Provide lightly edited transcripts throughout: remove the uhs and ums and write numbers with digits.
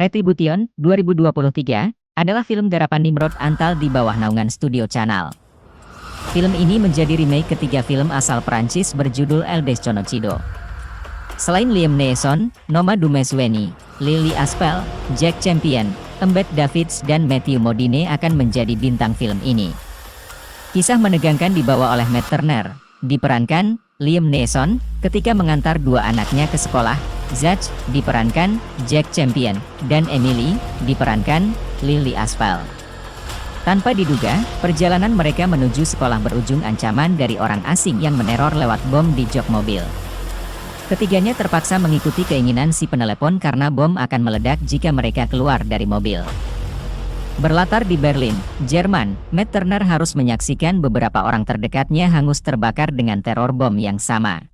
Retribution 2023 adalah film garapan Nimrod Antal di bawah naungan Studio Canal. Film ini menjadi remake ketiga film asal Prancis berjudul El Desconocido. Selain Liam Neeson, Noma Dumesweni, Lily Aspel, Jack Champion, Embeth Davids dan Matthew Modine akan menjadi bintang film ini. Kisah menegangkan dibawa oleh Matt Turner, diperankan Liam Neeson ketika mengantar dua anaknya ke sekolah. Zach diperankan Jack Champion dan Emily diperankan Lily Aspel. Tanpa diduga, perjalanan mereka menuju sekolah berujung ancaman dari orang asing yang meneror lewat bom di jok mobil. Ketiganya terpaksa mengikuti keinginan si penelepon karena bom akan meledak jika mereka keluar dari mobil. Berlatar di Berlin, Jerman, Matt Turner harus menyaksikan beberapa orang terdekatnya hangus terbakar dengan teror bom yang sama.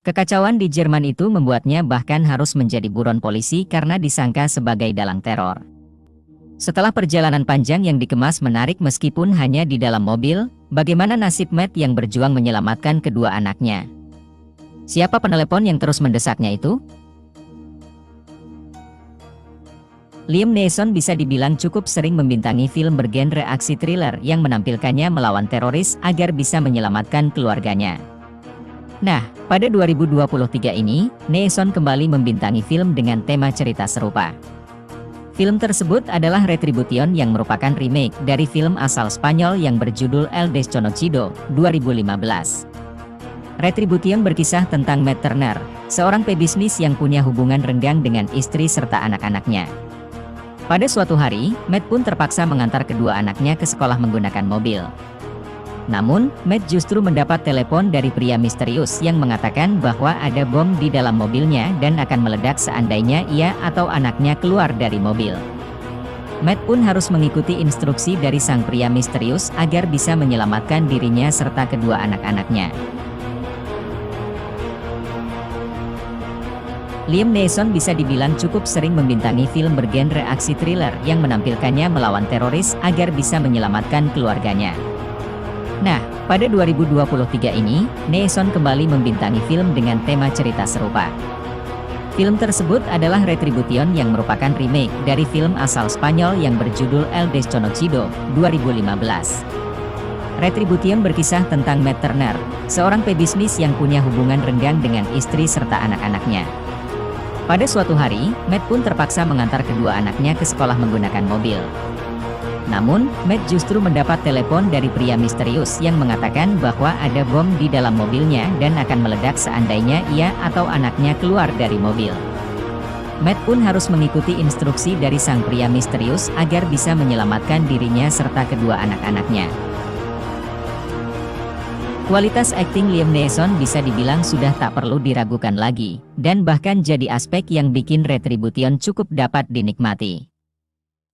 Kekacauan di Jerman itu membuatnya bahkan harus menjadi buron polisi karena disangka sebagai dalang teror. Setelah perjalanan panjang yang dikemas menarik meskipun hanya di dalam mobil, bagaimana nasib Matt yang berjuang menyelamatkan kedua anaknya? Siapa penelepon yang terus mendesaknya itu? Liam Neeson bisa dibilang cukup sering membintangi film bergenre aksi thriller yang menampilkannya melawan teroris agar bisa menyelamatkan keluarganya. Nah, pada 2023 ini, Neeson kembali membintangi film dengan tema cerita serupa. Film tersebut adalah Retribution yang merupakan remake dari film asal Spanyol yang berjudul El Desconocido 2015. Retribution berkisah tentang Matt Turner, seorang pebisnis yang punya hubungan renggang dengan istri serta anak-anaknya. Pada suatu hari, Matt pun terpaksa mengantar kedua anaknya ke sekolah menggunakan mobil. Namun, Matt justru mendapat telepon dari pria misterius yang mengatakan bahwa ada bom di dalam mobilnya dan akan meledak seandainya ia atau anaknya keluar dari mobil. Matt pun harus mengikuti instruksi dari sang pria misterius agar bisa menyelamatkan dirinya serta kedua anak-anaknya. Liam Neeson bisa dibilang cukup sering membintangi film bergenre aksi thriller yang menampilkannya melawan teroris agar bisa menyelamatkan keluarganya. Nah, pada 2023 ini, Neeson kembali membintangi film dengan tema cerita serupa. Film tersebut adalah Retribution yang merupakan remake dari film asal Spanyol yang berjudul El Desconocido 2015. Retribution berkisah tentang Matt Turner, seorang pebisnis yang punya hubungan renggang dengan istri serta anak-anaknya. Pada suatu hari, Matt pun terpaksa mengantar kedua anaknya ke sekolah menggunakan mobil. Namun, Matt justru mendapat telepon dari pria misterius yang mengatakan bahwa ada bom di dalam mobilnya dan akan meledak seandainya ia atau anaknya keluar dari mobil. Matt pun harus mengikuti instruksi dari sang pria misterius agar bisa menyelamatkan dirinya serta kedua anak-anaknya. Kualitas akting Liam Neeson bisa dibilang sudah tak perlu diragukan lagi, dan bahkan jadi aspek yang bikin Retribution cukup dapat dinikmati.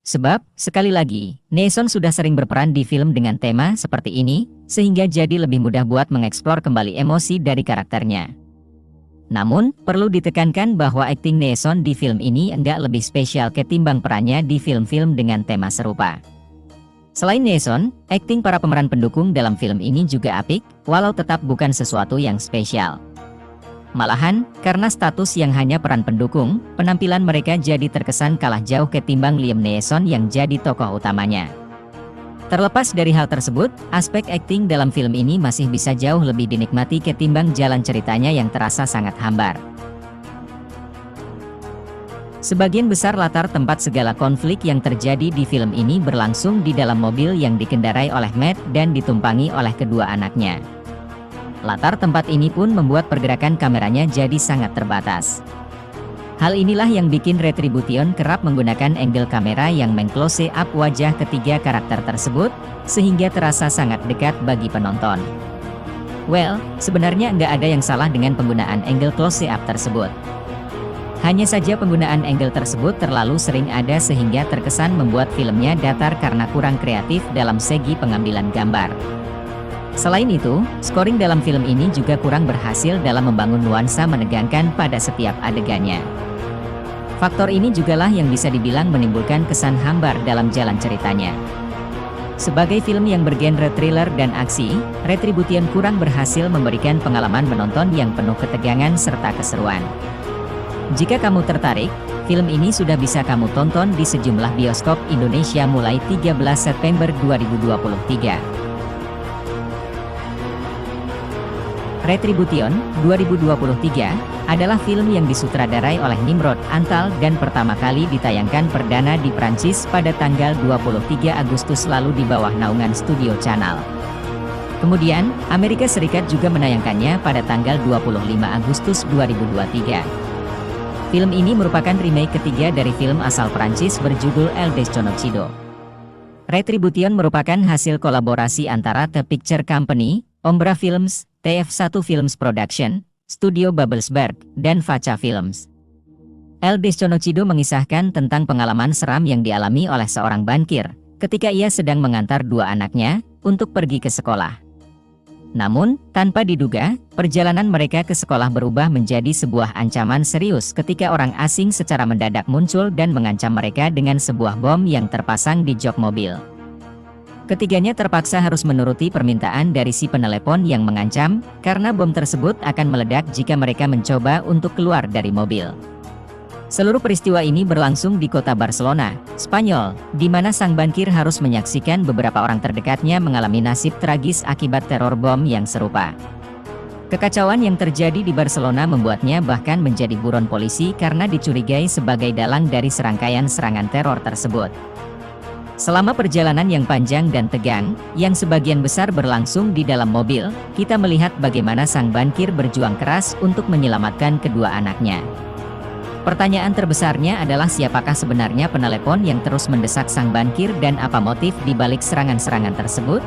Sebab, sekali lagi, Neeson sudah sering berperan di film dengan tema seperti ini, sehingga jadi lebih mudah buat mengeksplor kembali emosi dari karakternya. Namun, perlu ditekankan bahwa akting Neeson di film ini enggak lebih spesial ketimbang perannya di film-film dengan tema serupa. Selain Neeson, akting para pemeran pendukung dalam film ini juga apik, walau tetap bukan sesuatu yang spesial. Malahan, karena status yang hanya peran pendukung, penampilan mereka jadi terkesan kalah jauh ketimbang Liam Neeson yang jadi tokoh utamanya. Terlepas dari hal tersebut, aspek akting dalam film ini masih bisa jauh lebih dinikmati ketimbang jalan ceritanya yang terasa sangat hambar. Sebagian besar latar tempat segala konflik yang terjadi di film ini berlangsung di dalam mobil yang dikendarai oleh Matt dan ditumpangi oleh kedua anaknya. Latar tempat ini pun membuat pergerakan kameranya jadi sangat terbatas. Hal inilah yang bikin Retribution kerap menggunakan angle kamera yang meng-close up wajah ketiga karakter tersebut, sehingga terasa sangat dekat bagi penonton. Well, sebenarnya nggak ada yang salah dengan penggunaan angle close up tersebut. Hanya saja penggunaan angle tersebut terlalu sering ada sehingga terkesan membuat filmnya datar karena kurang kreatif dalam segi pengambilan gambar. Selain itu, scoring dalam film ini juga kurang berhasil dalam membangun nuansa menegangkan pada setiap adegannya. Faktor ini jugalah yang bisa dibilang menimbulkan kesan hambar dalam jalan ceritanya. Sebagai film yang bergenre thriller dan aksi, Retribution kurang berhasil memberikan pengalaman menonton yang penuh ketegangan serta keseruan. Jika kamu tertarik, Film ini sudah bisa kamu tonton di sejumlah bioskop Indonesia mulai 13 September 2023. Retribution 2023 adalah film yang disutradarai oleh Nimrod Antal dan pertama kali ditayangkan perdana di Prancis pada tanggal 23 Agustus lalu di bawah naungan Studio Channel. Kemudian, Amerika Serikat juga menayangkannya pada tanggal 25 Agustus 2023. Film ini merupakan remake ketiga dari film asal Prancis berjudul El Desconocido. Retribution merupakan hasil kolaborasi antara The Picture Company, Ombra Films, TF1 Films Production, Studio Babelsberg, dan Faca Films. El Desconocido mengisahkan tentang pengalaman seram yang dialami oleh seorang bankir ketika ia sedang mengantar dua anaknya untuk pergi ke sekolah. Namun, tanpa diduga, perjalanan mereka ke sekolah berubah menjadi sebuah ancaman serius ketika orang asing secara mendadak muncul dan mengancam mereka dengan sebuah bom yang terpasang di jok mobil. Ketiganya terpaksa harus menuruti permintaan dari si penelepon yang mengancam, karena bom tersebut akan meledak jika mereka mencoba untuk keluar dari mobil. Seluruh peristiwa ini berlangsung di kota Barcelona, Spanyol, di mana sang bankir harus menyaksikan beberapa orang terdekatnya mengalami nasib tragis akibat teror bom yang serupa. Kekacauan yang terjadi di Barcelona membuatnya bahkan menjadi buron polisi karena dicurigai sebagai dalang dari serangkaian serangan teror tersebut. Selama perjalanan yang panjang dan tegang, yang sebagian besar berlangsung di dalam mobil, kita melihat bagaimana sang bankir berjuang keras untuk menyelamatkan kedua anaknya. Pertanyaan terbesarnya adalah siapakah sebenarnya penelepon yang terus mendesak sang bankir dan apa motif di balik serangan-serangan tersebut?